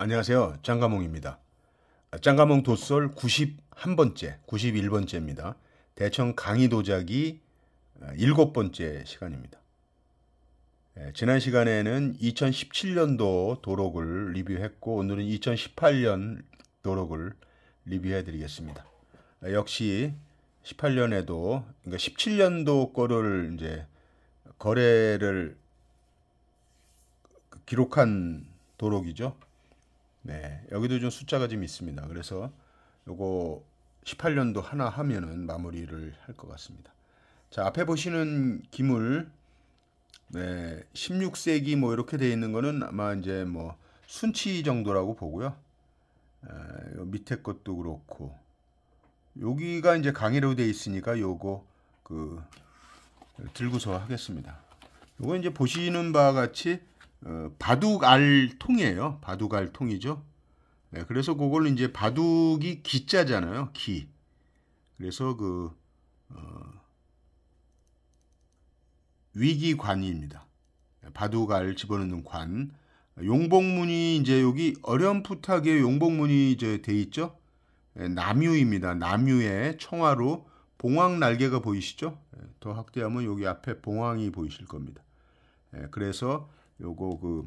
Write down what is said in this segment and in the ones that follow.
안녕하세요. 짱가몽입니다. 짱가몽 도솔 91번째, 91번째입니다. 대천 강의 도자기 7번째 시간입니다. 지난 시간에는 2017년도 도록을 리뷰했고 오늘은 2018년 도록을 리뷰해 드리겠습니다. 역시 18년에도 그러니까 17년도 거를 이제 거래를 기록한 도록이죠. 네, 여기도 좀 숫자가 좀 있습니다. 그래서 요거 18년도 하나 하면은 마무리를 할 것 같습니다. 자, 앞에 보시는 기물, 네, 16세기 뭐 이렇게 되어 있는 거는 아마 이제 뭐 순치 정도라고 보고요. 요 밑에 것도 그렇고, 여기가 이제 강의로 되어 있으니까 요거 들고서 하겠습니다. 요거 이제 보시는 바와 같이 바둑알 통이에요. 바둑알 통이죠. 네, 그래서 그걸 이제 바둑이 기자잖아요. 기. 그래서 위기관입니다. 바둑알 집어넣는 관. 용복문이 이제 여기 어렴풋하게 용복문이 이제 돼 있죠. 남유입니다. 남유의 청화로 봉황 날개가 보이시죠? 더 확대하면 여기 앞에 봉황이 보이실 겁니다. 그래서 요거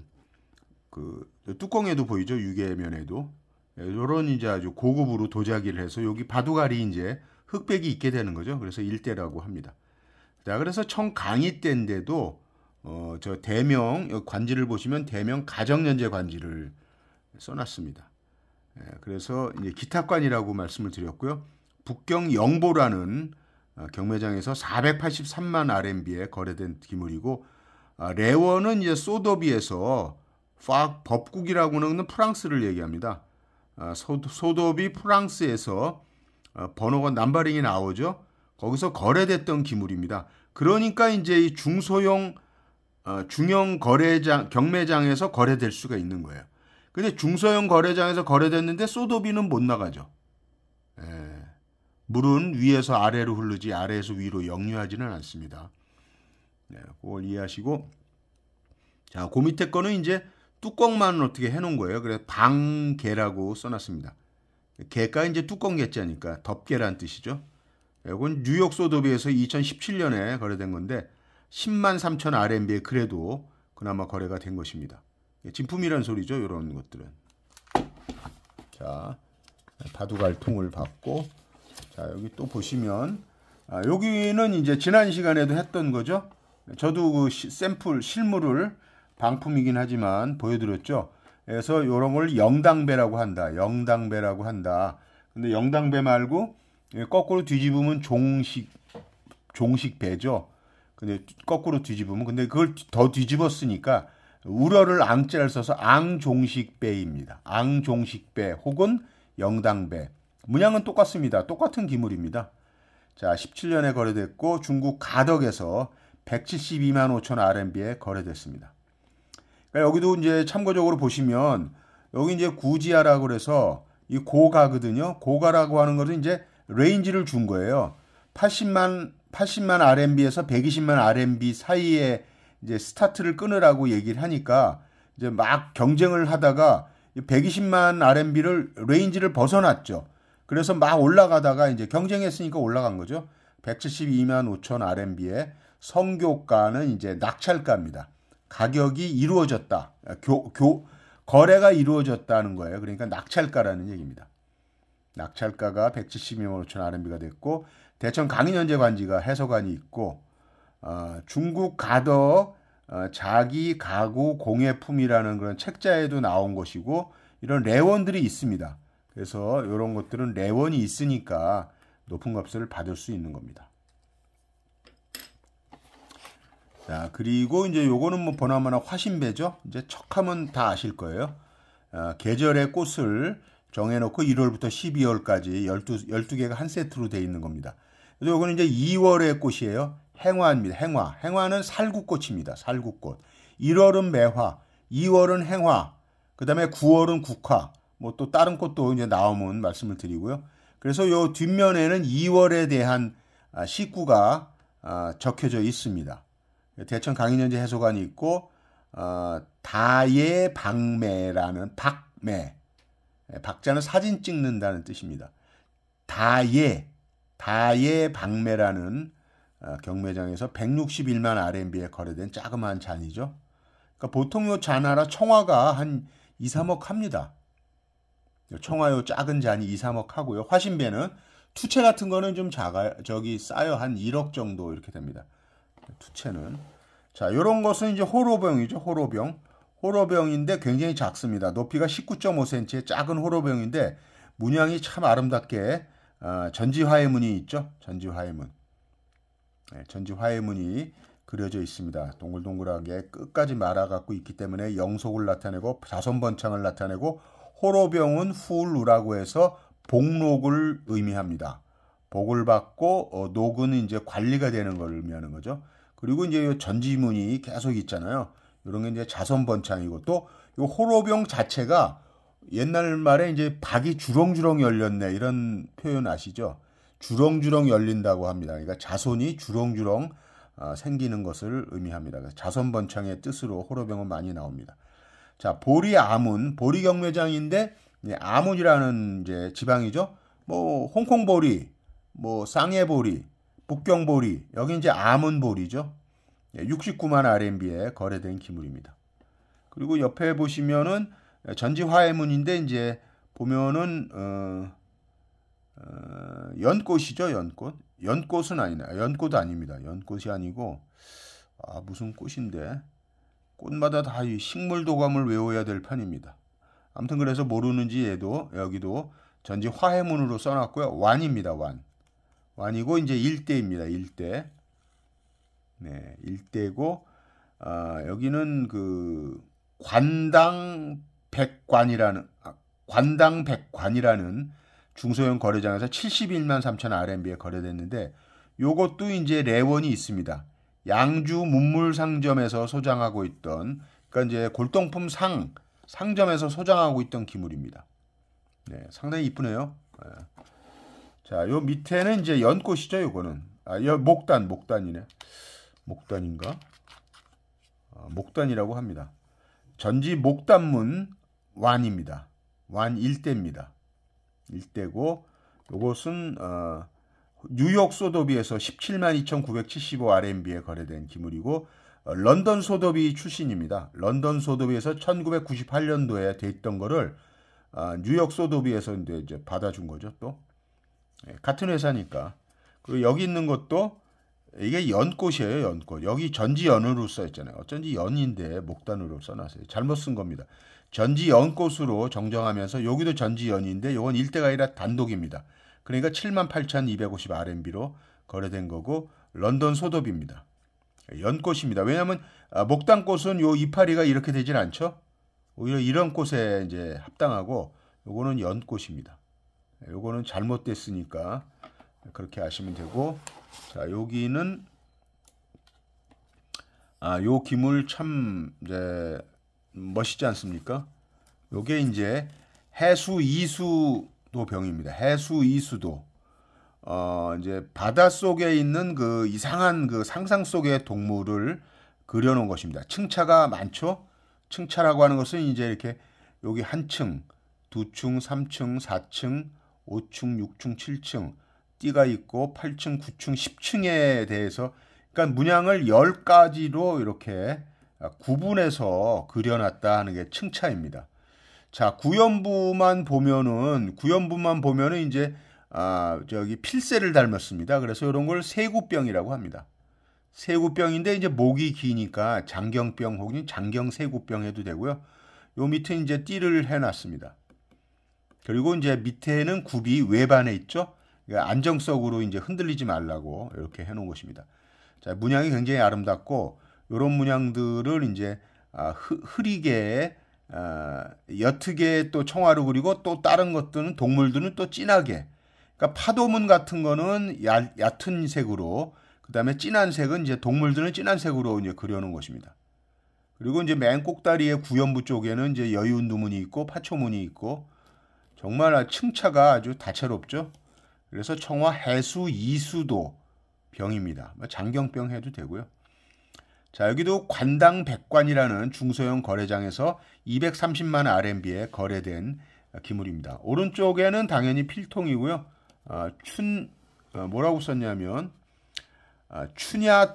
뚜껑에도 보이죠? 유계면에도. 요런 이제 아주 고급으로 도자기를 해서 여기 바둑알이 이제 흑백이 있게 되는 거죠. 그래서 일대라고 합니다. 자, 그래서 청강희 때인데도 저 대명 관지를 보시면 대명 가정연재 관지를 써놨습니다. 그래서 이제 기탁관이라고 말씀을 드렸고요. 북경 영보라는 경매장에서 483만 RMB에 거래된 기물이고, 레원은 이제 소더비에서 법국이라고 하는 프랑스를 얘기합니다. 소더비 프랑스에서 번호가 남바링이 나오죠. 거기서 거래됐던 기물입니다. 그러니까 이제 이 중소형 중형 거래장 경매장에서 거래될 수가 있는 거예요. 근데 중소형 거래장에서 거래됐는데 소더비는 못 나가죠. 물은 위에서 아래로 흐르지 아래에서 위로 역류하지는 않습니다. 네, 그걸 이해하시고, 자, 그 밑에 거는 이제 뚜껑만 어떻게 해놓은 거예요. 그래서 방개라고 써놨습니다. 개가 이제 뚜껑 개자니까 덮개란 뜻이죠. 이건 뉴욕 소더비에서 2017년에 거래된 건데 10만 3천 RMB에 그래도 그나마 거래가 된 것입니다. 진품이란 소리죠. 이런 것들은. 자, 바둑알 통을 받고, 자, 여기 또 보시면 여기는 이제 지난 시간에도 했던 거죠. 저도 그 샘플 실물을 방품이긴 하지만 보여드렸죠. 그래서 이런 걸 영당배라고 한다. 영당배라고 한다. 근데 영당배 말고 거꾸로 뒤집으면 종식배죠. 근데 거꾸로 뒤집으면, 근데 그걸 더 뒤집었으니까 우러를 앙자를 써서 앙종식배입니다. 앙종식배 혹은 영당배. 문양은 똑같습니다. 똑같은 기물입니다. 자, 17년에 거래됐고 중국 가덕에서 172만 5천 RMB에 거래됐습니다. 그러니까 여기도 이제 참고적으로 보시면 여기 이제 구지하라고 그래서 이 고가거든요. 고가라고 하는 것은 이제 레인지를 준 거예요. 80만 RMB에서 120만 RMB 사이에 이제 스타트를 끊으라고 얘기를 하니까 이제 막 경쟁을 하다가 120만 RMB를 레인지를 벗어났죠. 그래서 막 올라가다가 이제 경쟁했으니까 올라간 거죠. 172만 5천 RMB에 성교가는 이제 낙찰가입니다. 가격이 이루어졌다. 거래가 이루어졌다는 거예요. 그러니까 낙찰가라는 얘기입니다. 낙찰가가 172만 5천 RMB가 됐고, 대천 강인현재 관지가 해서관이 있고, 중국 가덕 자기 가구 공예품이라는 그런 책자에도 나온 것이고, 이런 레원들이 있습니다. 그래서 이런 것들은 레원이 있으니까 높은 값을 받을 수 있는 겁니다. 자, 그리고 이제 요거는 뭐 보나마나 화신배죠. 이제 척하면 다 아실 거예요. 계절의 꽃을 정해놓고 1월부터 12월까지 12개가 한 세트로 되어 있는 겁니다. 그래서 요거는 이제 2월의 꽃이에요. 행화입니다. 행화. 행화는 살구꽃입니다. 살구꽃. 1월은 매화, 2월은 행화, 그 다음에 9월은 국화, 뭐 또 다른 꽃도 이제 나오면 말씀을 드리고요. 그래서 요 뒷면에는 2월에 대한 식구가 적혀져 있습니다. 대천 강인현재 해소관이 있고, 다예방매라는 박자는 사진 찍는다는 뜻입니다. 다예 박매라는 경매장에서 161만 RMB에 거래된 자그마한 잔이죠. 그러니까 보통 요 잔 하나 청화가 한 2, 3억 합니다. 청화 요 작은 잔이 2, 3억 하고요. 화신배는 투체 같은 거는 좀 싸요. 한 1억 정도 이렇게 됩니다. 투체는. 자, 요런 것은 이제 호로병이죠. 호로병인데 굉장히 작습니다. 높이가 19.5cm의 작은 호로병인데 문양이 참 아름답게 전지화해문이 있죠. 전지화해문이 그려져 있습니다. 동글동글하게 끝까지 말아갖고 있기 때문에 영속을 나타내고 자손번창을 나타내고 호로병은 후울루라고 해서 복록을 의미합니다. 복을 받고 녹은 이제 관리가 되는 걸 의미하는 거죠. 그리고 이제 전지문이 계속 있잖아요. 이런 게 이제 자손번창이고 또 이 호로병 자체가 옛날 말에 이제 박이 주렁주렁 열렸네 이런 표현 아시죠? 주렁주렁 열린다고 합니다. 그러니까 자손이 주렁주렁 생기는 것을 의미합니다. 자손번창의 뜻으로 호로병은 많이 나옵니다. 자, 보리 아문, 보리 경매장인데 아문이라는 이제 지방이죠. 뭐 홍콩 보리, 뭐 쌍해 보리, 북경 보리, 여기 이제 아문 보리죠. 69만 RMB에 거래된 기물입니다. 그리고 옆에 보시면은 전지화해문인데 이제 보면은 연꽃이죠, 연꽃. 연꽃은 아니네. 연꽃 아닙니다. 연꽃이 아니고 무슨 꽃인데 꽃마다 다 이 식물도감을 외워야 될 판입니다. 아무튼 그래서 모르는지 여기도 전지화해문으로 써놨고요. 완입니다. 완이고 이제 일대입니다. 일대. 네, 일대고 여기는 그 관당백관이라는 중소형 거래장에서 71만 3천 RMB에 거래됐는데 요것도 이제 레원이 있습니다. 양주 문물상점에서 소장하고 있던 그러니까 이제 골동품 상점에서 소장하고 있던 기물입니다. 네, 상당히 이쁘네요. 네. 자, 요 밑에는 이제 연꽃이죠, 요거는. 목단이네. 목단인가? 목단이라고 합니다. 전지 목단문 완입니다. 완 일대입니다. 일대고 요것은 뉴욕 소더비에서 17만 2,975 RMB에 거래된 기물이고 런던 소더비 출신입니다. 런던 소더비에서 1998년도에 돼 있던 거를 뉴욕 소더비에서 이제 받아준 거죠. 또 같은 회사니까. 그리고 여기 있는 것도 이게 연꽃이에요. 연꽃. 여기 전지연으로 써있잖아요. 어쩐지 연인데 목단으로 써놨어요. 잘못 쓴 겁니다. 전지연꽃으로 정정하면서 여기도 전지연인데 이건 일대가 아니라 단독입니다. 그러니까 78,250 RMB로 거래된 거고 런던 소더비입니다. 연꽃입니다. 왜냐하면 목단꽃은 요 이파리가 이렇게 되진 않죠. 오히려 이런 꽃에 이제 합당하고 요거는 연꽃입니다. 요거는 잘못됐으니까 그렇게 아시면 되고 자 여기는 요 기물 참 이제 멋있지 않습니까? 요게 이제 해수 이수도 병입니다. 해수 이수도 이제 바닷속에 있는 그 이상한 그 상상 속의 동물을 그려놓은 것입니다. 층차가 많죠? 층차라고 하는 것은 이제 이렇게 여기 한 층, 두 층, 3층, 4층, 5층, 6층, 7층 띠가 있고 8층, 9층, 10층에 대해서 그러니까 문양을 10가지로 이렇게 구분해서 그려놨다 하는 게 층차입니다. 자, 구연부만 보면은 이제 저기 필새를 닮았습니다. 그래서 이런 걸 세구병이라고 합니다. 세구병인데 이제 목이 기니까 장경병 혹은 장경세구병 해도 되고요. 요 밑에 이제 띠를 해놨습니다. 그리고 이제 밑에는 굽이 외반에 있죠. 안정성으로 이제 흔들리지 말라고 이렇게 해놓은 것입니다. 자, 문양이 굉장히 아름답고 이런 문양들을 이제 흐리게 옅게 또 청화로 그리고 또 다른 것들은 동물들은 또 진하게 그러니까 파도문 같은 거는 얕은 색으로 그다음에 진한 색은 이제 동물들은 진한 색으로 이제 그려놓은 것입니다. 그리고 이제 맨 꼭다리의 구연부 쪽에는 이제 여윤두문이 있고 파초문이 있고 정말 층차가 아주 다채롭죠. 그래서 청화 해수 이수도 병입니다. 장경병 해도 되고요. 자, 여기도 관당 백관이라는 중소형 거래장에서 230만 RMB에 거래된 기물입니다. 오른쪽에는 당연히 필통이고요. 뭐라고 썼냐면 춘야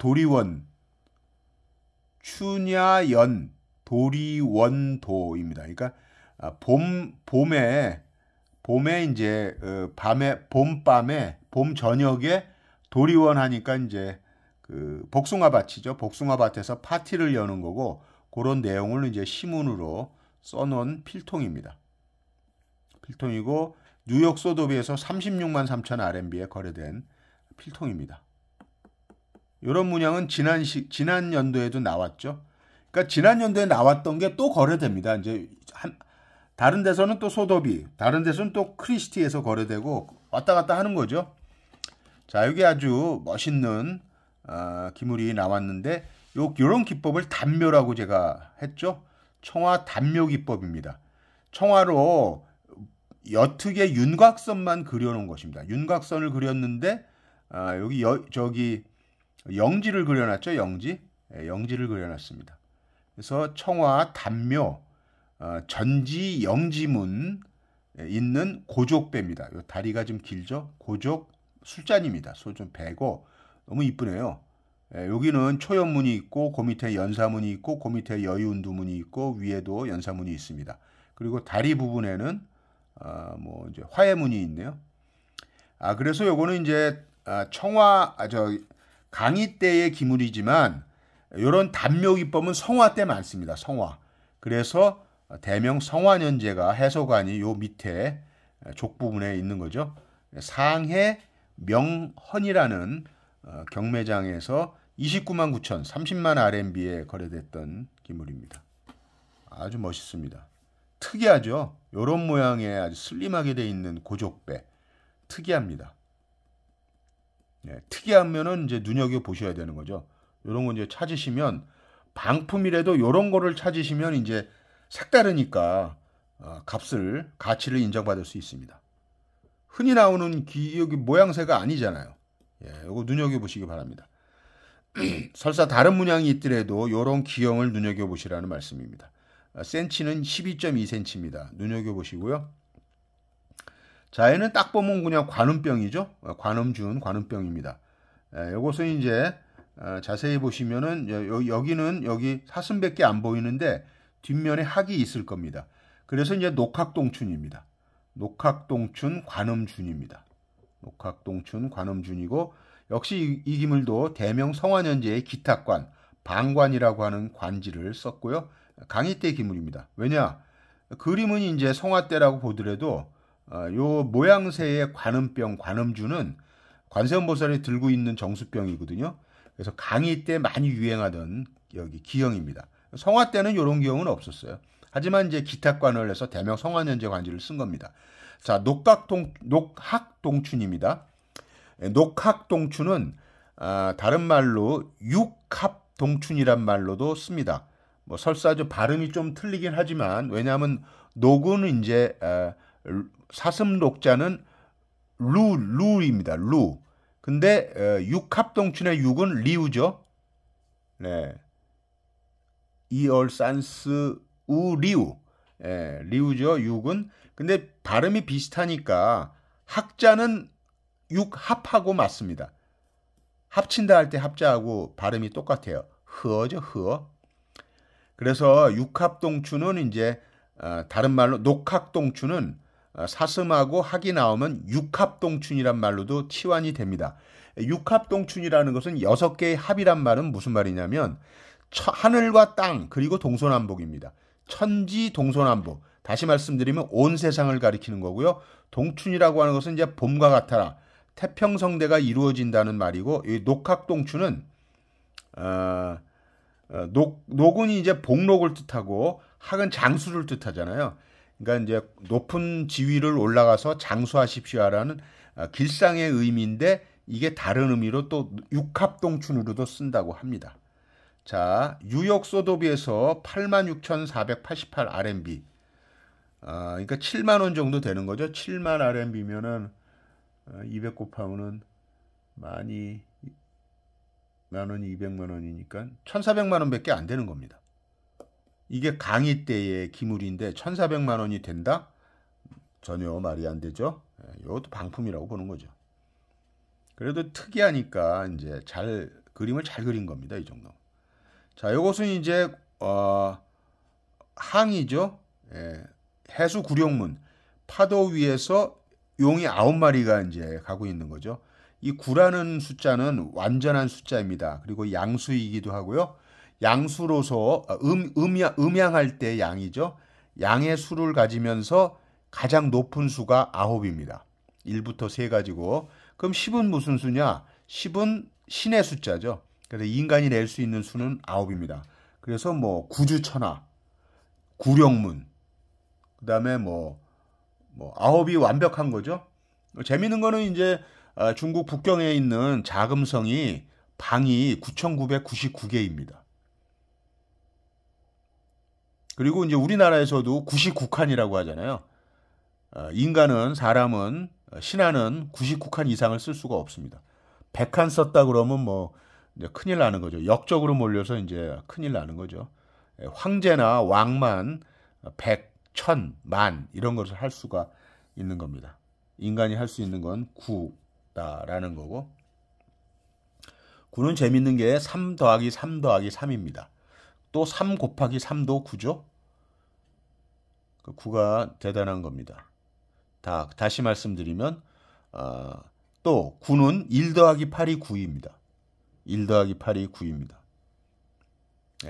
춘야연 도리원도입니다. 그러니까 봄에 이제 봄 저녁에 도리원 하니까 이제 그 복숭아밭이죠. 복숭아밭에서 파티를 여는 거고 그런 내용을 이제 시문으로 써놓은 필통입니다. 필통이고 뉴욕 소도비에서 36만 3천 RMB에 거래된 필통입니다. 이런 문양은 지난 연도에도 나왔죠. 그러니까 지난 연도에 나왔던 게 또 거래됩니다. 이제 다른 데서는 또 소도비, 다른 데서는 또 크리스티에서 거래되고 왔다 갔다 하는 거죠. 자, 여기 아주 멋있는 기물이 나왔는데 요런 기법을 단묘라고 제가 했죠. 청화 단묘 기법입니다. 청화로 여특의 윤곽선만 그려놓은 것입니다. 윤곽선을 그렸는데 저기 영지를 그려놨죠. 영지를 그려놨습니다. 그래서 청화 단묘 전지 영지문 있는 고족배입니다. 요 다리가 좀 길죠. 고족 술잔입니다. 소 좀 배고 너무 이쁘네요. 여기는 초연문이 있고 그 밑에 연사문이 있고 그 밑에 여윤두문이 있고 위에도 연사문이 있습니다. 그리고 다리 부분에는 뭐 이제 화해문이 있네요. 그래서 요거는 이제 강희 때의 기물이지만 이런 단묘 기법은 성화 때 많습니다. 성화. 그래서 대명 성화년제가 해소관이 요 밑에 족 부분에 있는 거죠. 상해 명헌이라는 경매장에서 29만 9천 30만 RMB에 거래됐던 기물입니다. 아주 멋있습니다. 특이하죠. 이런 모양의 아주 슬림하게 돼 있는 고족배 특이합니다. 네, 특이하면은 이제 눈여겨 보셔야 되는 거죠. 이런 거 이제 찾으시면 방품이라도 이런 거를 찾으시면 이제 색다르니까 가치를 인정받을 수 있습니다. 흔히 나오는 여기 모양새가 아니잖아요. 이거 눈여겨 보시기 바랍니다. 설사 다른 문양이 있더라도 이런 기형을 눈여겨 보시라는 말씀입니다. 센치는 12.2cm입니다. 눈여겨 보시고요. 자, 얘는 딱 보면 그냥 관음병이죠. 관음병입니다. 이것은 이제 자세히 보시면은 여기 사슴밖에 안 보이는데 뒷면에 학이 있을 겁니다. 그래서 이제 녹학동춘입니다. 녹학동춘 관음준입니다. 녹학동춘 관음준이고 역시 이 기물도 대명 성화년제의 기탁관, 방관이라고 하는 관지를 썼고요. 강희 때 기물입니다. 왜냐? 그림은 이제 성화 때라고 보더라도 요 모양새의 관음병, 관음주는 관세음보살이 들고 있는 정수병이거든요. 그래서 강희 때 많이 유행하던 여기 기형입니다. 성화 때는 이런 기형은 없었어요. 하지만 이제 기탁관을 해서 대명 성화년제 관지를 쓴 겁니다. 자, 녹학동춘입니다. 녹학동춘은 다른 말로 육합동춘이란 말로도 씁니다. 뭐 설사 발음이 좀 틀리긴 하지만 왜냐하면 녹은 이제 사슴 녹자는 루입니다. 루. 근데 육합동춘의 육은 리우죠. 네. 이얼산스 우리우. 리우죠. 육은. 근데 발음이 비슷하니까 학자는 육합하고 맞습니다. 합친다 할 때 합자하고 발음이 똑같아요. 흐어죠. 흐어. 그래서 육합동춘은 이제 다른 말로 녹학동춘은 사슴하고 학이 나오면 육합동춘이란 말로도 치환이 됩니다. 육합동춘이라는 것은 6개의 합이란 말은 무슨 말이냐면 하늘과 땅 그리고 동서남북입니다. 천지 동서남북. 다시 말씀드리면 온 세상을 가리키는 거고요. 동춘이라고 하는 것은 이제 봄과 같아라. 태평성대가 이루어진다는 말이고 이 녹학동춘은 녹은 이제 복록을 뜻하고 학은 장수를 뜻하잖아요. 그러니까 이제 높은 지위를 올라가서 장수하십시오라는 길상의 의미인데 이게 다른 의미로 또 육합동춘으로도 쓴다고 합니다. 자, 뉴욕 소도비에서 86,488 RMB. 그러니까 7만 원 정도 되는 거죠. 7만 RMB면은 200 곱하면은 원이 200만 원이니까 1,400만 원밖에 안 되는 겁니다. 이게 강의 때의 기물인데 1,400만 원이 된다? 전혀 말이 안 되죠. 이것도 방품이라고 보는 거죠. 그래도 특이하니까 이제 그림을 잘 그린 겁니다. 이 정도. 자, 이것은 이제 항이죠. 해수 구룡문 파도 위에서 용이 9마리가 이제 가고 있는 거죠. 이 9라는 숫자는 완전한 숫자입니다. 그리고 양수이기도 하고요. 양수로서 음양할 때 양이죠. 양의 수를 가지면서 가장 높은 수가 9입니다. 1부터 3 가지고. 그럼 10은 무슨 수냐? 10은 신의 숫자죠. 그래서 인간이 낼 수 있는 수는 9입니다. 그래서 뭐 구주천하, 구룡문, 그 다음에 뭐 9이 완벽한 거죠. 재밌는 거는 이제 중국 북경에 있는 자금성이 방이 9,999개입니다. 그리고 이제 우리나라에서도 99칸이라고 하잖아요. 사람은, 신하는 99칸 이상을 쓸 수가 없습니다. 100칸 썼다 그러면 뭐 이제 큰일 나는 거죠. 역적으로 몰려서 이제 큰일 나는 거죠. 황제나 왕만 100, 1000, 만 이런 것을 할 수가 있는 겁니다. 인간이 할 수 있는 건 9다라는 거고. 9는 재밌는 게 3 더하기 3 더하기 3입니다. 또 3 곱하기 3도 9죠. 그 9가 대단한 겁니다. 다시 말씀드리면 또 9는 1 더하기 8이 9입니다. 1 더하기 8이 9입니다.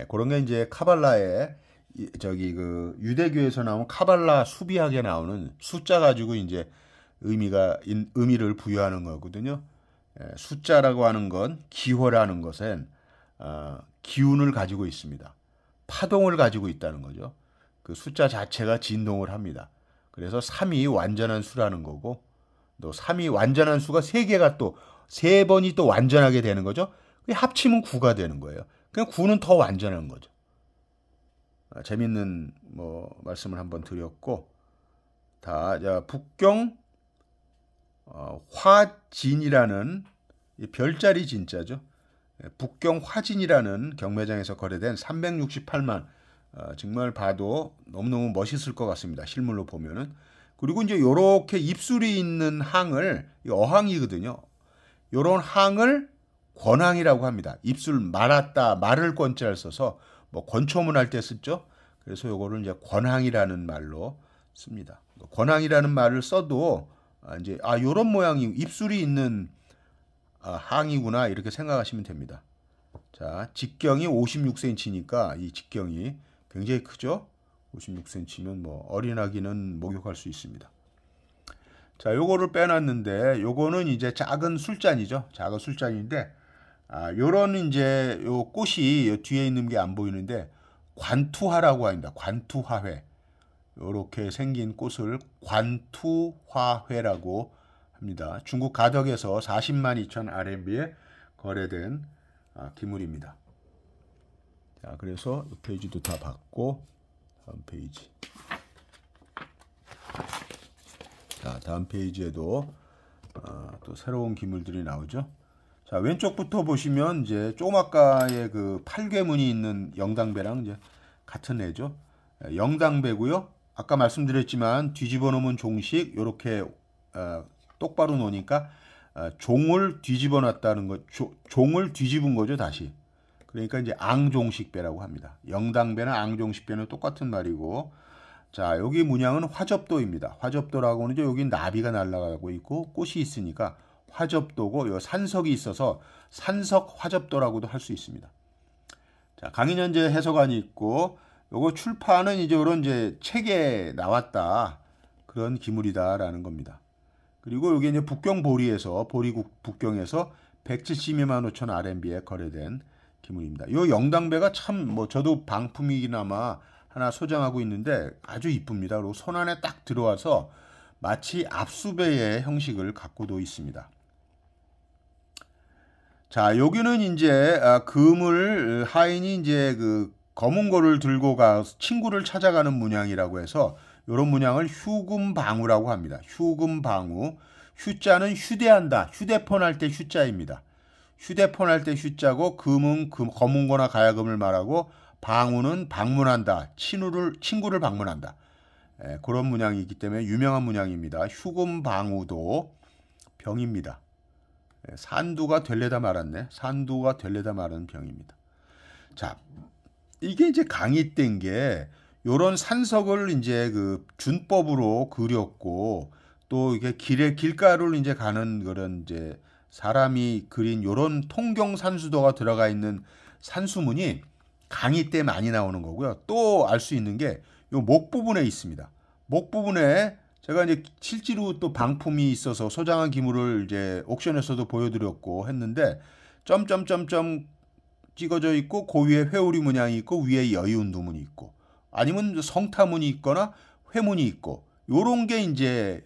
그런 게 이제 카발라에 유대교에서 나온 카발라 수비학에 나오는 숫자 가지고 이제 의미를 부여하는 거거든요. 숫자라고 하는 건 기호라는 것은 기운을 가지고 있습니다. 파동을 가지고 있다는 거죠. 그 숫자 자체가 진동을 합니다. 그래서 3이 완전한 수라는 거고, 또 3이 완전한 수가 3개가 또 3번이 또 완전하게 되는 거죠. 합치면 9가 되는 거예요. 그냥 9는 더 완전한 거죠. 재밌는 말씀을 한번 드렸고, 북경 화진이라는 별자리 진짜죠. 북경 화진이라는 경매장에서 거래된 368만, 정말 봐도 너무너무 멋있을 것 같습니다. 실물로 보면은. 그리고 이제 요렇게 입술이 있는 항을, 어항이거든요. 요런 항을 권항이라고 합니다. 입술 말았다, 말을 권자를 써서 권초문 할 때 쓰죠. 그래서 요거를 이제 권항이라는 말로 씁니다. 권항이라는 말을 써도 이제 요런 모양이 입술이 있는 항이구나 이렇게 생각하시면 됩니다. 자, 직경이 56cm니까 이 직경이 굉장히 크죠. 56cm면 어린아기는 목욕할 수 있습니다. 자, 요거를 빼놨는데 요거는 이제 작은 술잔이죠. 작은 술잔인데 요런 이제 요 꽃이 요 뒤에 있는 게 안 보이는데 관투화라고 합니다. 관투화회. 요렇게 생긴 꽃을 관투화회라고 합니다. 중국 가덕에서 40만 2천 RMB에 거래된 기물입니다. 자, 그래서 이 페이지도 다 봤고, 다음 페이지. 자, 다음 페이지에도 또 새로운 기물들이 나오죠. 자, 왼쪽부터 보시면 이제 조그마가의 그 팔괘문이 있는 영당배랑 이제 같은 애죠. 영당배고요. 아까 말씀드렸지만 뒤집어 놓으면 종식 이렇게 똑바로 놓으니까 종을 뒤집어 놨다는 거, 종을 뒤집은 거죠, 다시. 그러니까 이제 앙종식배라고 합니다. 영당배나 앙종식배는 똑같은 말이고, 자, 여기 문양은 화접도입니다. 화접도라고 하는 여기 나비가 날아가고 있고 꽃이 있으니까 화접도고, 요 산석이 있어서 산석 화접도라고도 할 수 있습니다. 자, 강인현재 해석안이 있고, 요거 출판은 이제 이런 이제 책에 나왔다, 그런 기물이다라는 겁니다. 그리고 여기 이제 북경 보리에서, 보리국 북경에서 172만 5천 RMB에 거래된 기물입니다. 요 영당배가 참 저도 방품이기나마 하나 소장하고 있는데 아주 이쁩니다. 그리고 손 안에 딱 들어와서 마치 압수배의 형식을 갖고도 있습니다. 자, 여기는 이제 금을 하인이 이제 그 검은 거를 들고 가 친구를 찾아가는 문양이라고 해서 이런 문양을 휴금방우라고 합니다. 휴금방우. 휴자는 휴대한다. 휴대폰 할 때 휴자입니다. 휴대폰 할 때 휴자고 금은 검은거나 가야금을 말하고 방우는 방문한다. 친구를 방문한다. 그런 문양이 있기 때문에 유명한 문양입니다. 휴금방우도 병입니다. 산두가 될래다 말았네. 산두가 될래다 말은 병입니다. 자, 이게 이제 강의된 게 요런 산석을 이제 그 준법으로 그렸고 또 이게 길가를 이제 가는 그런 이제 사람이 그린 요런 통경 산수도가 들어가 있는 산수문이 강의 때 많이 나오는 거고요. 또 알 수 있는 게 요 목 부분에 있습니다. 목 부분에 제가 이제 실제로 또 방품이 있어서 소장한 기물을 이제 옥션에서도 보여드렸고 했는데 점점점점 찍어져 있고 그 위에 회오리 문양이 있고 위에 여의운두문이 있고 아니면 성타문이 있거나 회문이 있고 요런 게 이제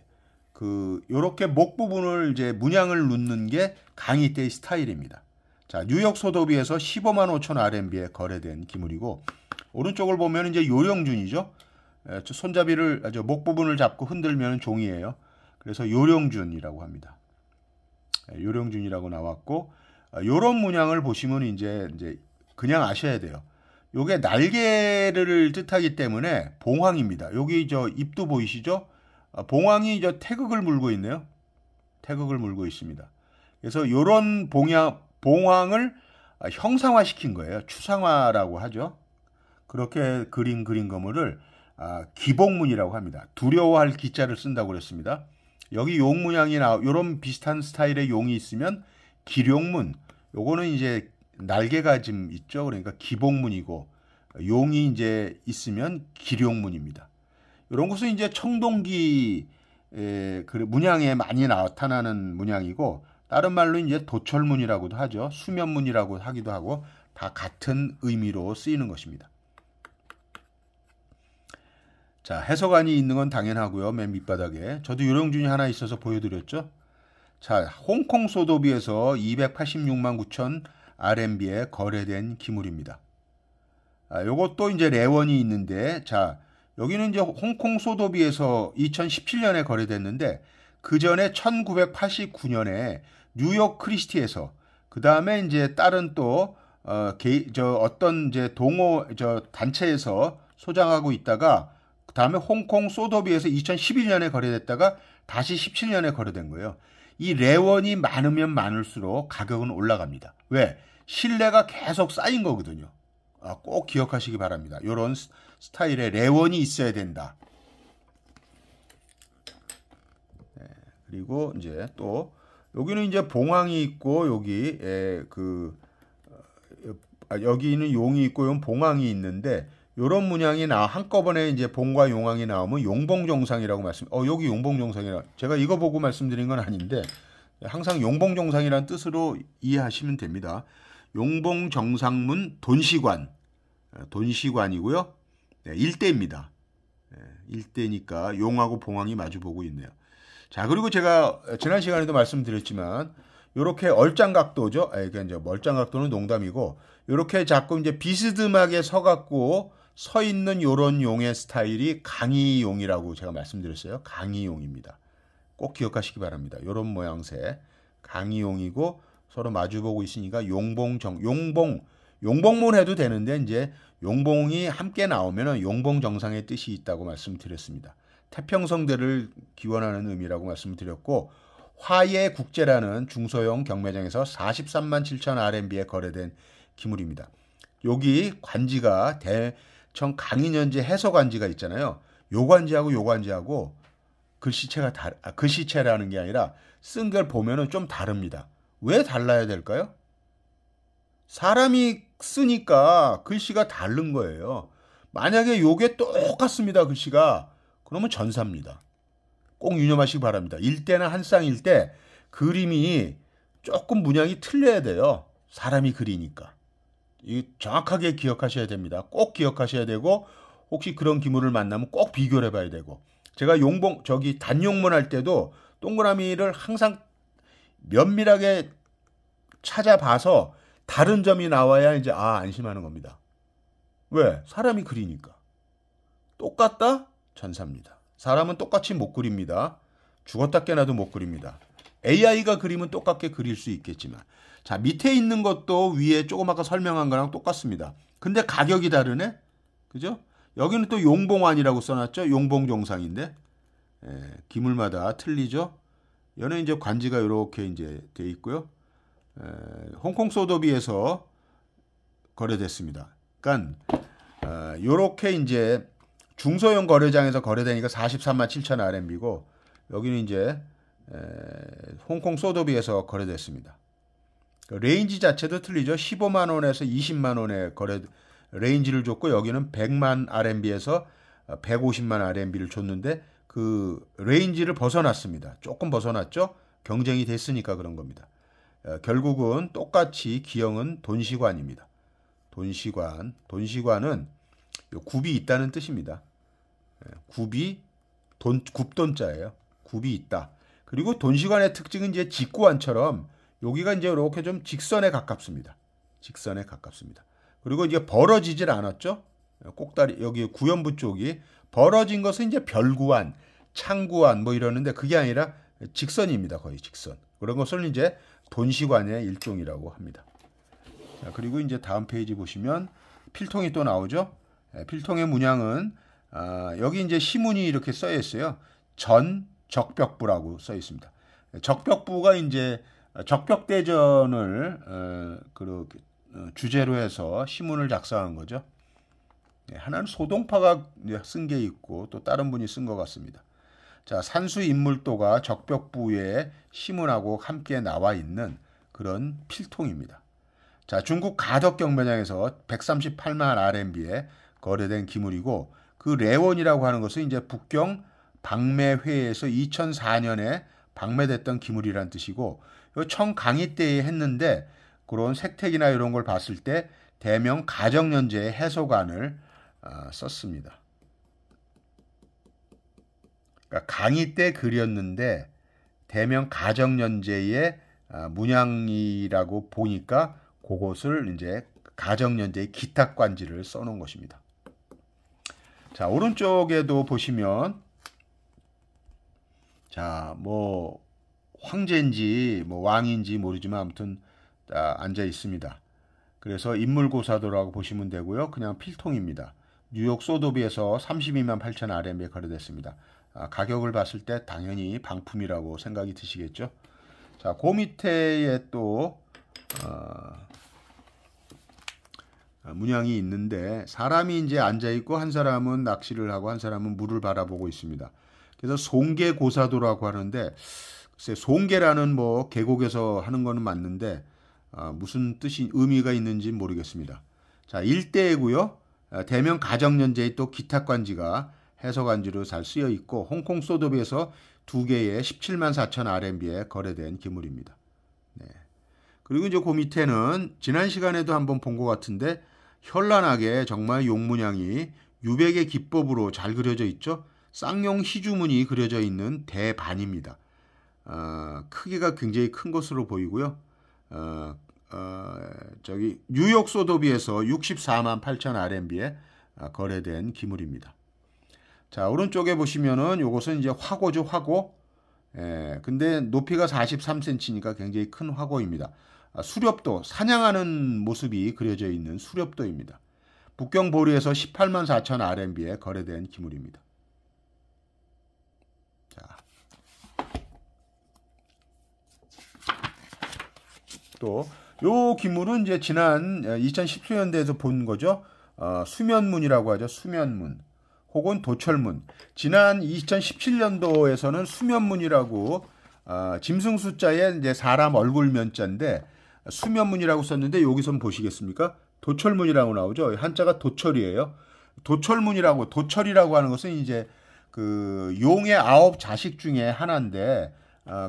요렇게 목 부분을 이제 문양을 넣는 게 강의 때의 스타일입니다. 자, 뉴욕 소도비에서 15만 5천 RMB에 거래된 기물이고 오른쪽을 보면 이제 요령준이죠. 손잡이를 목 부분을 잡고 흔들면 종이에요. 그래서 요령준이라고 합니다. 요령준이라고 나왔고 요런 문양을 보시면 이제 그냥 아셔야 돼요. 요게 날개를 뜻하기 때문에 봉황입니다. 여기 입도 보이시죠? 봉황이 태극을 물고 있네요. 태극을 물고 있습니다. 그래서 요런 봉황을 형상화시킨 거예요. 추상화라고 하죠. 그렇게 그린 거물을 기복문이라고 합니다. 두려워할 기자를 쓴다고 그랬습니다. 여기 용 문양이 요런 비슷한 스타일의 용이 있으면 기룡문. 요거는 이제 날개가 좀 있죠. 그러니까 기복문이고 용이 이제 있으면 기룡문입니다. 이런 것은 이제 청동기 문양에 많이 나타나는 문양이고 다른 말로 이제 도철문이라고도 하죠. 수면문이라고 하기도 하고 다 같은 의미로 쓰이는 것입니다. 자, 해석안이 있는 건 당연하고요. 맨 밑바닥에. 저도 요령준이 하나 있어서 보여드렸죠. 자, 홍콩 소도비에서 286만 9천 RMB에 거래된 기물입니다. 요것도 이제 레원이 있는데, 자, 여기는 이제 홍콩 소도비에서 2017년에 거래됐는데, 그 전에 1989년에 뉴욕 크리스티에서, 그 다음에 이제 다른 또, 어떤 이제 단체에서 소장하고 있다가, 그 다음에 홍콩 소도비에서 2011년에 거래됐다가 다시 17년에 거래된 거예요. 이 레원이 많으면 많을수록 가격은 올라갑니다. 왜? 신뢰가 계속 쌓인 거거든요. 꼭 기억하시기 바랍니다. 이런 스타일의 레원이 있어야 된다. 네, 그리고 이제 또 여기는 이제 봉황이 있고 여기는 용이 있고 여기 봉황이 있는데 요런 문양이 한꺼번에 이제 봉과 용왕이 나오면 용봉정상이라고 여기 용봉정상이라 제가 이거 보고 말씀드린 건 아닌데 항상 용봉정상이라는 뜻으로 이해하시면 됩니다. 용봉정상문 돈시관이고요. 네, 일대입니다. 네, 일대니까 용하고 봉황이 마주보고 있네요. 자, 그리고 제가 지난 시간에도 말씀드렸지만 요렇게 얼짱각도죠. 그러니까 이제 얼짱각도는 농담이고 요렇게 자꾸 이제 비스듬하게 서갖고 서 있는 요런 용의 스타일이 강의용이라고 제가 말씀드렸어요. 강의용입니다. 꼭 기억하시기 바랍니다. 요런 모양새 강의용이고 서로 마주보고 있으니까 용봉문 해도 되는데 이제 용봉이 함께 나오면은 용봉정상의 뜻이 있다고 말씀드렸습니다. 태평성대를 기원하는 의미라고 말씀드렸고 화예국제라는 중소형 경매장에서 43만 7천 RMB에 거래된 기물입니다. 여기 관지가 대청 강인현재 해서관지가 있잖아요. 요 관지하고 글씨체가 글씨체라는 게 아니라 쓴 걸 보면은 좀 다릅니다. 왜 달라야 될까요? 사람이 쓰니까 글씨가 다른 거예요. 만약에 요게 똑같습니다. 글씨가. 그러면 전사입니다. 꼭 유념하시기 바랍니다. 일대나 한 쌍일 때 그림이 조금 문양이 틀려야 돼요. 사람이 그리니까. 정확하게 기억하셔야 됩니다. 꼭 기억하셔야 되고 혹시 그런 기물을 만나면 꼭 비교를 해봐야 되고 제가 단용문 할 때도 동그라미를 항상 면밀하게 찾아봐서 다른 점이 나와야 이제 안심하는 겁니다. 왜? 사람이 그리니까. 똑같다? 전사입니다. 사람은 똑같이 못 그립니다. 죽었다 깨나도 못 그립니다. AI가 그리면 똑같게 그릴 수 있겠지만. 자, 밑에 있는 것도 위에 조금 아까 설명한 거랑 똑같습니다. 근데 가격이 다르네? 그죠? 여기는 또 용봉환이라고 써놨죠? 용봉종상인데. 예, 기물마다 틀리죠? 얘는 이제 관지가 이렇게 이제 돼 있고요. 홍콩 소더비에서 거래됐습니다. 그러니까 요렇게 이제 중소형 거래장에서 거래되니까 43만 7천 RMB고 여기는 이제 홍콩 소더비에서 거래됐습니다. 레인지 자체도 틀리죠. 15만 원에서 20만 원에 거래 레인지를 줬고 여기는 100만 RMB에서 150만 RMB를 줬는데 그 레인지를 벗어났습니다. 조금 벗어났죠. 경쟁이 됐으니까 그런 겁니다. 결국은 똑같이 기형은 돈시관입니다. 돈시관은 굽이 있다는 뜻입니다. 굽이 굽돈자예요. 굽이 있다. 그리고 돈시관의 특징은 이제 직구안처럼 여기가 이제 이렇게 좀 직선에 가깝습니다. 직선에 가깝습니다. 그리고 이제 벌어지질 않았죠. 꼭다리 여기 구연부 쪽이 벌어진 것은 이제 별구안, 창구안 뭐 이러는데 그게 아니라 직선입니다. 거의 직선. 그런 것을 이제 돈시관의 일종이라고 합니다. 자, 그리고 이제 다음 페이지 보시면 필통이 또 나오죠. 필통의 문양은 여기 이제 시문이 이렇게 써 있어요. 전 적벽부라고 써 있습니다. 적벽부가 이제 적벽대전을 주제로 해서 시문을 작성한 거죠. 하나는 소동파가 쓴 게 있고 또 다른 분이 쓴 것 같습니다. 자, 산수 인물도가 적벽부에 시문하고 함께 나와 있는 그런 필통입니다. 자, 중국 가덕경매장에서 138만 RMB에 거래된 기물이고 그 레원이라고 하는 것은 이제 북경 방매회에서 2004년에 방매됐던 기물이란 뜻이고 청강희 때에 했는데 그런 색택이나 이런 걸 봤을 때 대명 가정연제의 해석안을 썼습니다. 그러니까 강희 때 그렸는데 대명 가정연제의 문양이라고 보니까 그것을 이제 가정연제의 기탁관지를 써놓은 것입니다. 자, 오른쪽에도 보시면 자, 뭐 황제인지 뭐 왕인지 모르지만 아무튼 앉아 있습니다. 그래서 인물고사도라고 보시면 되고요. 그냥 필통입니다. 뉴욕 소도비에서 32만 8천 RMB에 거래됐습니다. 가격을 봤을 때 당연히 방품이라고 생각이 드시겠죠. 자, 그 밑에에 또 문양이 있는데 사람이 이제 앉아 있고 한 사람은 낚시를 하고 한 사람은 물을 바라보고 있습니다. 그래서 송계고사도라고 하는데 글쎄 송계라는 뭐 계곡에서 하는 거는 맞는데 무슨 뜻이 의미가 있는지 모르겠습니다. 자, 일대이고요. 대명 가정연제의 또 기탁관지가 해석안지로 잘 쓰여 있고 홍콩 소도비에서 2개의 17만 4천 RMB에 거래된 기물입니다. 네. 그리고 이제 그 밑에는 지난 시간에도 한번 본 것 같은데 현란하게 정말 용문양이 유백의 기법으로 잘 그려져 있죠. 쌍용 희주문이 그려져 있는 대반입니다. 크기가 굉장히 큰 것으로 보이고요. 저기 뉴욕 소도비에서 64만 8천 RMB에 거래된 기물입니다. 자, 오른쪽에 보시면은 요것은 이제 화고죠, 화고. 근데 높이가 43cm니까 굉장히 큰 화고입니다. 수렵도, 사냥하는 모습이 그려져 있는 수렵도입니다. 북경 보리에서 18만 4천 RMB에 거래된 기물입니다. 자, 또 요 기물은 이제 지난 2017년대에서 본 거죠. 수면문이라고 하죠. 수면문 혹은 도철문. 지난 2017년도에서는 수면문이라고 짐승 숫자에 이제 사람 얼굴 면자인데 수면문이라고 썼는데 여기선 보시겠습니까? 도철문이라고 나오죠. 한자가 도철이에요. 도철이라고 하는 것은 이제 그 용의 9자식 중에 하나인데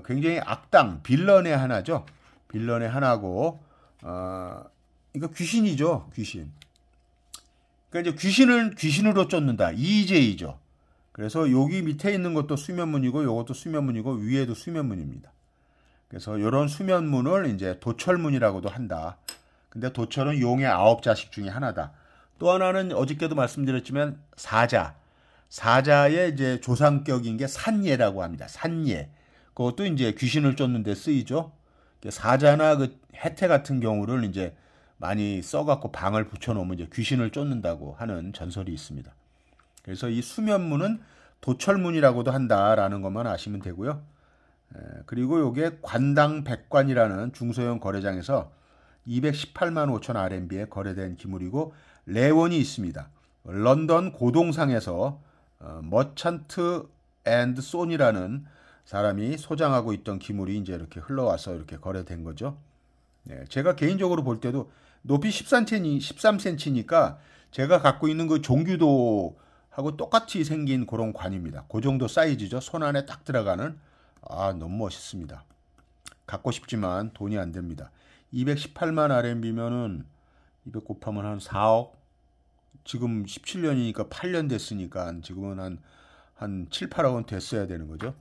굉장히 악당 빌런의 하나죠. 빌런의 하나고 이거 귀신이죠. 귀신. 그러니까 이제 귀신을 귀신으로 쫓는다. 이재이죠. 그래서 여기 밑에 있는 것도 수면문이고 이것도 수면문이고 위에도 수면문입니다. 그래서 이런 수면문을 이제 도철문이라고도 한다. 근데 도철은 용의 9자식 중에 하나다. 또 하나는 어저께도 말씀드렸지만 사자의 이제 조상격인 게 산예라고 합니다. 산예. 그것도 이제 귀신을 쫓는 데 쓰이죠. 사자나 그 해태 같은 경우를 이제 많이 써갖고 방을 붙여놓으면 이제 귀신을 쫓는다고 하는 전설이 있습니다. 그래서 이 수면문은 도철문이라고도 한다라는 것만 아시면 되고요. 그리고 요게 관당백관이라는 중소형 거래장에서 218만 5천 RMB에 거래된 기물이고, 레원이 있습니다. 런던 고동상에서 머찬트 앤드 손이라는 사람이 소장하고 있던 기물이 이제 이렇게 흘러와서 이렇게 거래된 거죠. 제가 개인적으로 볼 때도 높이 13cm니까 제가 갖고 있는 그 종규도하고 똑같이 생긴 그런 관입니다. 그 정도 사이즈죠. 손 안에 딱 들어가는. 너무 멋있습니다. 갖고 싶지만 돈이 안 됩니다. 218만 RMB면은 200 곱하면 한 4억. 지금 17년이니까 8년 됐으니까 지금은 한 7, 8억은 됐어야 되는 거죠.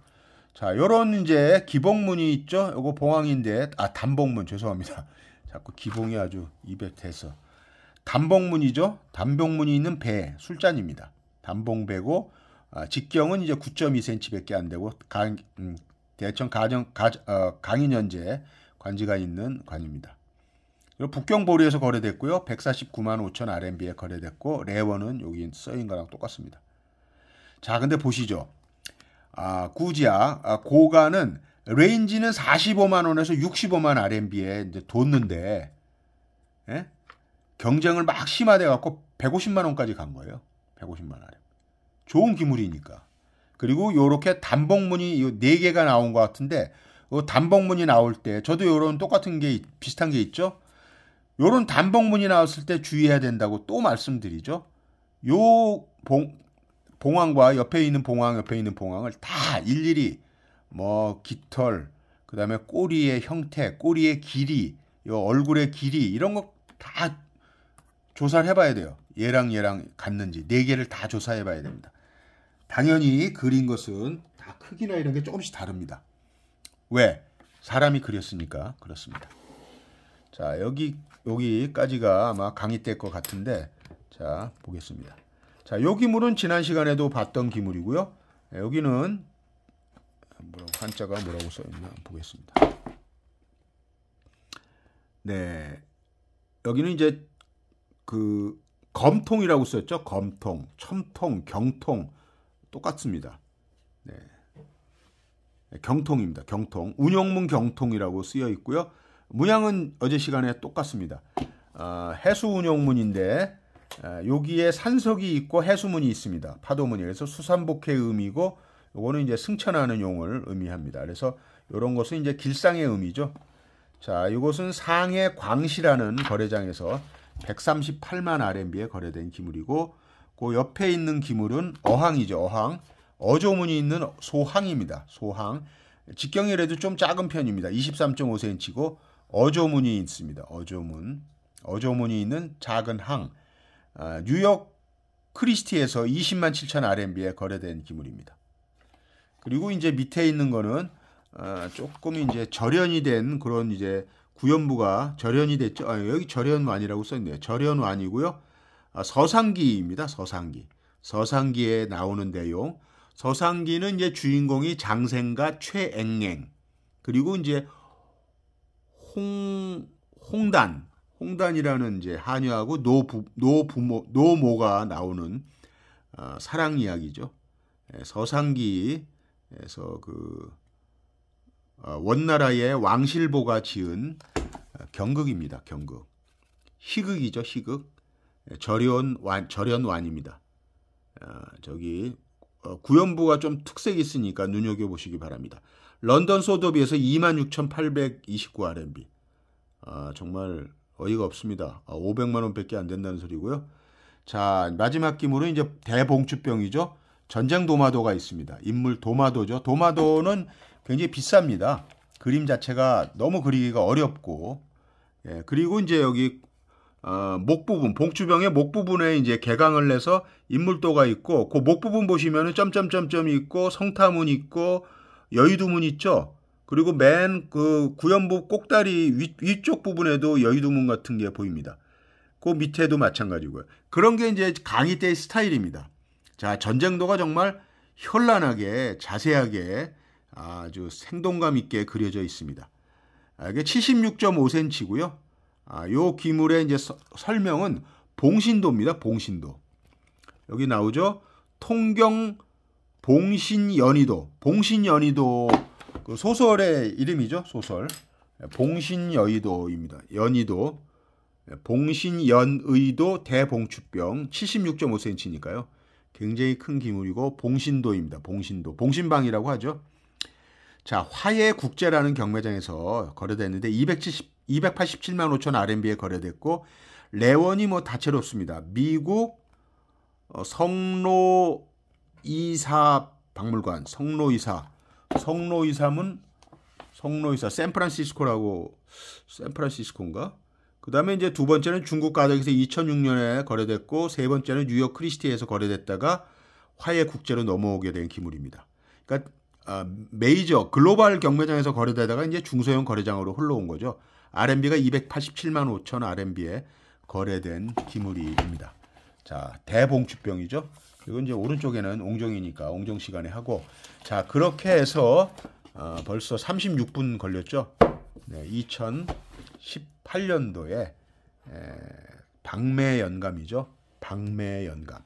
자, 요런 이제 기봉문이 있죠. 요거 봉황인데, 단봉문, 죄송합니다. 자꾸 기봉이 아주 입에 대서. 단봉문이죠. 단봉문이 있는 배, 술잔입니다. 단봉배고, 직경은 이제 9.2cm밖에 안 되고, 대천 강인현재 관지가 있는 관입니다. 그리고 북경보리에서 거래됐고요. 149만 5천 RMB에 거래됐고, 레원은 여기 써인 거랑 똑같습니다. 자, 근데 보시죠. 구지아, 고가는 레인지는 45만 원에서 65만 RMB에 이제 뒀는데, 경쟁을 막 심화돼 갖고 150만 원까지 간 거예요. 150만 RMB. 좋은 기물이니까. 그리고 요렇게 단봉문이 4개가 나온 것 같은데, 단봉문이 나올 때 저도 요런 똑같은 게 비슷한 게 있죠. 요런 단봉문이 나왔을 때 주의해야 된다고 또 말씀드리죠. 요 봉황과 옆에 있는 봉황을 다 일일이 뭐 깃털, 그다음에 꼬리의 형태, 꼬리의 길이, 요 얼굴의 길이 이런 거 다 조사를 해봐야 돼요. 얘랑 같는지 4개를 다 조사해봐야 됩니다. 당연히 그린 것은 다 크기나 이런 게 조금씩 다릅니다. 왜? 사람이 그렸으니까 그렇습니다. 자, 여기까지가 아마 강의 때일 것 같은데, 자, 보겠습니다. 자, 요 기물은 지난 시간에도 봤던 기물이고요. 여기는 한자가 뭐라고 써있나 보겠습니다. 네, 여기는 이제 그 검통이라고 썼죠. 검통, 첨통, 경통 똑같습니다. 네, 경통입니다. 경통, 운영문 경통이라고 쓰여 있고요. 문양은 어제 시간에 똑같습니다. 해수 운영문인데, 여기에 산석이 있고 해수문이 있습니다. 파도문이. 그래서 수산복의 의미고, 요거는 이제 승천하는 용을 의미합니다. 그래서 이런 것은 이제 길상의 의미죠. 자, 이것은 상해 광시라는 거래장에서 138만 RMB에 거래된 기물이고, 그 옆에 있는 기물은 어항이죠. 어항. 어조문이 있는 소항입니다. 소항. 직경이라도 좀 작은 편입니다. 23.5cm고 어조문이 있습니다. 어조문이 있는 작은 항. 뉴욕 크리스티에서 20만 7천 RMB에 거래된 기물입니다. 그리고 이제 밑에 있는 거는 조금 이제 절연이 된 그런 이제 구연부가 절연이 됐죠. 여기 절연완이라고 써있네요. 절연완이고요. 서상기입니다. 서상기에 나오는 내용. 서상기는 이제 주인공이 장생과 최앵앵, 그리고 이제 홍단이라는 이제 하녀하고 노모가 나오는 사랑 이야기죠. 서상기에서 그 원나라의 왕실보가 지은 경극입니다. 경극. 희극이죠. 희극. 절연완입니다. 저기 구연부가 좀 특색이 있으니까 눈여겨보시기 바랍니다. 런던 소더비에서 26,829 RMB. 정말 어이가 없습니다. 500만 원밖에 안 된다는 소리고요. 자, 마지막 기물은 이제 대봉추병이죠. 전쟁 도마도가 있습니다. 인물 도마도죠. 도마도는 굉장히 비쌉니다. 그림 자체가 너무 그리기가 어렵고, 그리고 이제 여기 목 부분, 봉추병의 목 부분에 이제 개강을 내서 인물도가 있고, 그 목 부분 보시면은 점점점점이 있고, 성타문 있고, 여의두문 있죠. 그리고 맨 그 구연부 꼭다리 위쪽 부분에도 여의두문 같은 게 보입니다. 그 밑에도 마찬가지고요. 그런 게 이제 강의 때의 스타일입니다. 자, 전쟁도가 정말 현란하게 자세하게 아주 생동감 있게 그려져 있습니다. 이게 76.5cm고요. 요 기물의 이제 설명은 봉신도입니다. 봉신도. 여기 나오죠. 통경 봉신연의도. 봉신연의도 그 소설의 이름이죠. 소설. 봉신여의도입니다. 연의도. 봉신연의도 대봉추병 76.5cm니까요. 굉장히 큰 기물이고 봉신도입니다. 봉신도. 봉신방이라고 하죠. 자, 화해국제라는 경매장에서 거래됐는데 287만 5천 RMB에 거래됐고 레원이 뭐 다채롭습니다. 미국 성로이사 박물관, 성로이사문 샌프란시스코인가? 그 다음에 이제 두 번째는 중국 가덕에서 2006년에 거래됐고 세 번째는 뉴욕 크리스티에서 거래됐다가 화해국제로 넘어오게 된 기물입니다. 그러니까 메이저 글로벌 경매장에서 거래되다가 이제 중소형 거래장으로 흘러온 거죠. RMB가 287만 5천 RMB에 거래된 기물입니다. 자, 대봉추병이죠. 그리고 이제 오른쪽에는 옹정이니까 옹정 시간에 하고, 자, 그렇게 해서 벌써 36분 걸렸죠. 네, 2018년도에 박매연감이죠. 박매연감.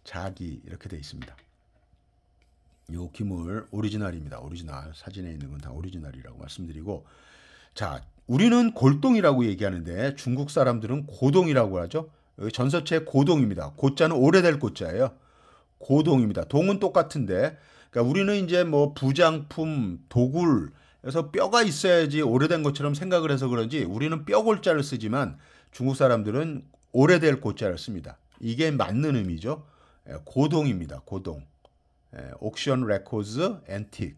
자기 이렇게 돼 있습니다. 요 기물 오리지널입니다. 오리지널. 사진에 있는 건 다 오리지널이라고 말씀드리고, 자, 우리는 골동이라고 얘기하는데 중국 사람들은 고동이라고 하죠. 여기 전서체 고동입니다. 고자는 오래될 고자예요. 고동입니다. 동은 똑같은데, 그러니까 우리는 이제 뭐 부장품, 도굴, 그래서 뼈가 있어야지 오래된 것처럼 생각을 해서 그런지 우리는 뼈골자를 쓰지만 중국 사람들은 오래될 고자를 씁니다. 이게 맞는 의미죠. 고동입니다. 고동. 옥션 레코드 앤틱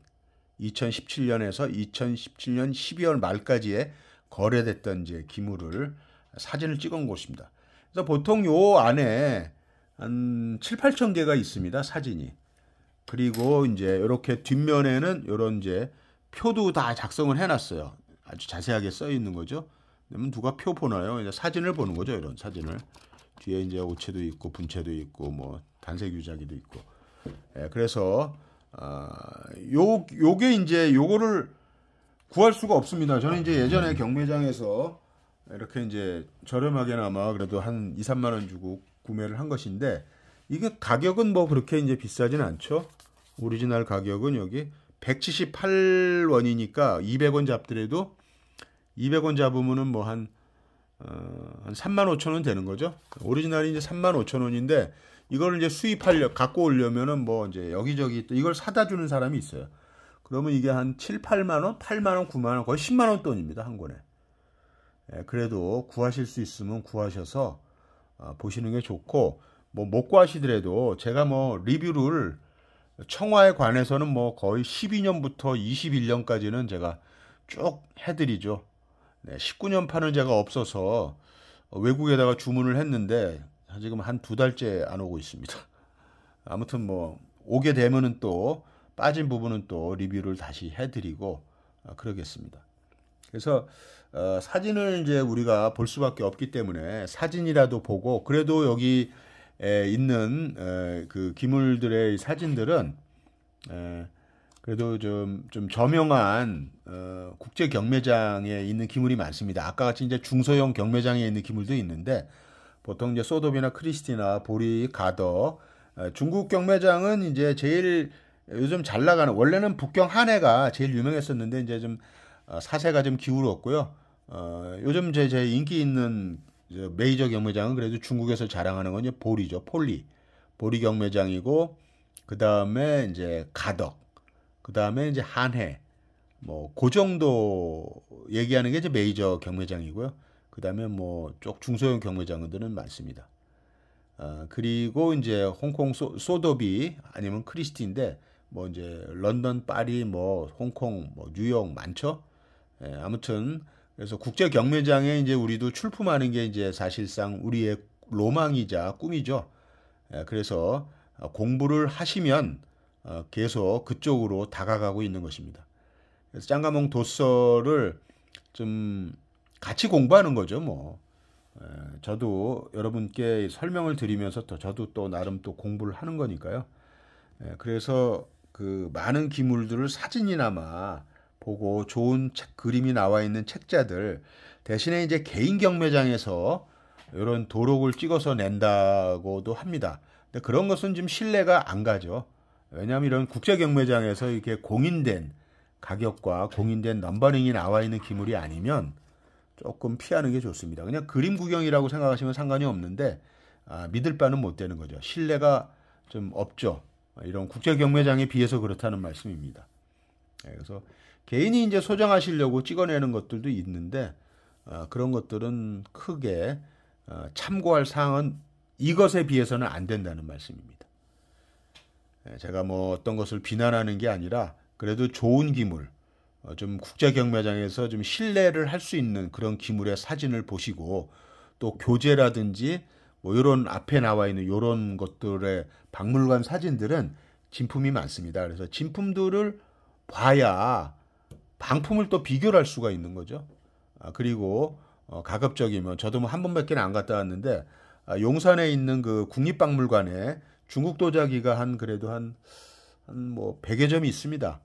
2017년에서 2017년 12월 말까지에 거래됐던 이제 기물을 사진을 찍은 곳입니다. 그래서 보통 요 안에 한 7, 8천 개가 있습니다. 사진이. 그리고 이제 이렇게 뒷면에는 이런 이제 표도 다 작성을 해놨어요. 아주 자세하게 써 있는 거죠. 그러면 누가 표 보나요? 이제 사진을 보는 거죠. 이런 사진을. 뒤에 이제 오체도 있고 분체도 있고 뭐 단색 유자기도 있고. 그래서 요게 이제 요거를 구할 수가 없습니다. 저는 이제 예전에 경매장에서 이렇게 이제 저렴하게나마 그래도 한 2, 3만 원 주고 구매를 한 것인데 이게 가격은 뭐 그렇게 이제 비싸진 않죠. 오리지널 가격은 여기 178원이니까 200원 잡더라도 200원 잡으면은 뭐 한 3만 5천 원 되는 거죠. 오리지널이 이제 3만 5천 원인데 이걸 이제 갖고 오려면은 뭐 이제 여기저기 또 이걸 사다 주는 사람이 있어요. 그러면 이게 한 7, 8만 원, 8만 원, 9만 원, 거의 10만 원 돈입니다. 한 권에. 그래도 구하실 수 있으면 구하셔서 보시는 게 좋고, 뭐 못 구하시더라도 제가 뭐 리뷰를 청화에 관해서는 뭐 거의 12년부터 21년까지는 제가 쭉 해드리죠. 19년 파는 제가 없어서 외국에다가 주문을 했는데 지금 한 2달째 안 오고 있습니다. 아무튼 뭐 오게 되면은 또 빠진 부분은 또 리뷰를 다시 해드리고 그러겠습니다. 그래서 사진을 이제 우리가 볼 수밖에 없기 때문에 사진이라도 보고, 그래도 여기 있는 그 기물들의 사진들은 그래도 좀 저명한 국제 경매장에 있는 기물이 많습니다. 아까 같이 이제 중소형 경매장에 있는 기물도 있는데 보통 이제 소돔이나 크리스티나 보리, 가덕, 중국 경매장은 이제 제일 요즘 잘 나가는, 원래는 북경 한해가 제일 유명했었는데 이제 좀 사세가 좀 기울었고요. 요즘 제 인기 있는 메이저 경매장은 그래도 중국에서 자랑하는 건 이제 보리죠. 보리 경매장이고, 그 다음에 이제 가덕, 그 다음에 이제 한해, 뭐 그 정도 얘기하는 게 이제 메이저 경매장이고요. 그 다음에 뭐 쪽 중소형 경매장들은 많습니다. 그리고 이제 홍콩 소도비 아니면 크리스티인데 뭐 이제 런던, 파리, 뭐 홍콩, 뭐 뉴욕 많죠. 아무튼 그래서 국제 경매장에 이제 우리도 출품하는 게 이제 사실상 우리의 로망이자 꿈이죠. 그래서 공부를 하시면 계속 그쪽으로 다가가고 있는 것입니다. 그래서 짱가몽 도서를 좀 같이 공부하는 거죠, 뭐. 저도 여러분께 설명을 드리면서 저도 또 나름 또 공부를 하는 거니까요. 그래서 그 많은 기물들을 사진이나마 보고 좋은 책, 그림이 나와 있는 책자들 대신에 이제 개인 경매장에서 이런 도록을 찍어서 낸다고도 합니다. 근데 그런 것은 좀 신뢰가 안 가죠. 왜냐하면 이런 국제 경매장에서 이렇게 공인된 가격과 공인된 넘버링이 나와 있는 기물이 아니면 조금 피하는 게 좋습니다. 그냥 그림 구경이라고 생각하시면 상관이 없는데 믿을 바는 못 되는 거죠. 신뢰가 좀 없죠. 이런 국제 경매장에 비해서 그렇다는 말씀입니다. 그래서 개인이 이제 소장하시려고 찍어내는 것들도 있는데 그런 것들은 크게 참고할 사항은 이것에 비해서는 안 된다는 말씀입니다. 제가 뭐 어떤 것을 비난하는 게 아니라 그래도 좋은 기물, 좀 국제 경매장에서 좀 신뢰를 할 수 있는 그런 기물의 사진을 보시고 또 교재라든지 뭐 이런 앞에 나와 있는 이런 것들의 박물관 사진들은 진품이 많습니다. 그래서 진품들을 봐야 방품을 또 비교를 할 수가 있는 거죠. 그리고 가급적이면 저도 뭐 한 번밖에 안 갔다 왔는데 용산에 있는 그 국립박물관에 중국 도자기가 그래도 한 뭐 100여 점이 있습니다.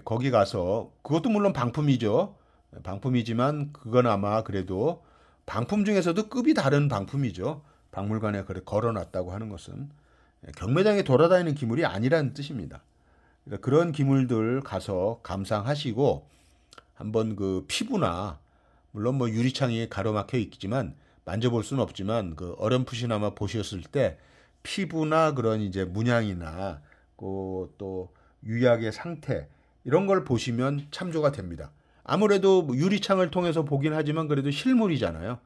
거기 가서 그것도 물론 방품이죠. 방품이지만 그건 아마 그래도 방품 중에서도 급이 다른 방품이죠. 박물관에 걸어놨다고 하는 것은 경매장에 돌아다니는 기물이 아니라는 뜻입니다. 그러니까 그런 기물들 가서 감상하시고 한번 그 피부나 물론 뭐 유리창이 가로막혀 있지만 만져볼 수는 없지만 그 어렴풋이나마 보셨을 때 피부나 그런 이제 문양이나 또 유약의 상태 이런 걸 보시면 참조가 됩니다. 아무래도 유리창을 통해서 보긴 하지만 그래도 실물이잖아요.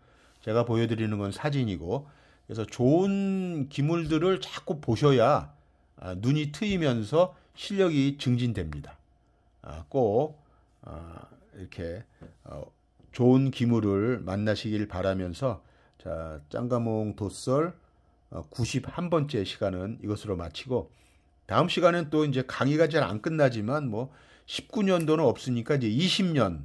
제가 보여드리는 건 사진이고 그래서 좋은 기물들을 자꾸 보셔야 눈이 트이면서 실력이 증진됩니다. 꼭 이렇게 좋은 기물을 만나시길 바라면서 자, 짱가몽 돛설 91번째 시간은 이것으로 마치고 다음 시간은 또 이제 강의가 잘 안 끝나지만 뭐 19년도는 없으니까 이제 20년과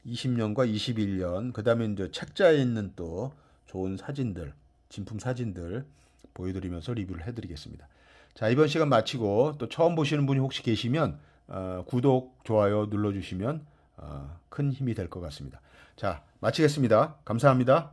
21년 그다음에 이제 책자에 있는 또 좋은 사진들, 진품 사진들 보여드리면서 리뷰를 해드리겠습니다. 자, 이번 시간 마치고 또 처음 보시는 분이 혹시 계시면 구독, 좋아요 눌러주시면 큰 힘이 될 것 같습니다. 자, 마치겠습니다. 감사합니다.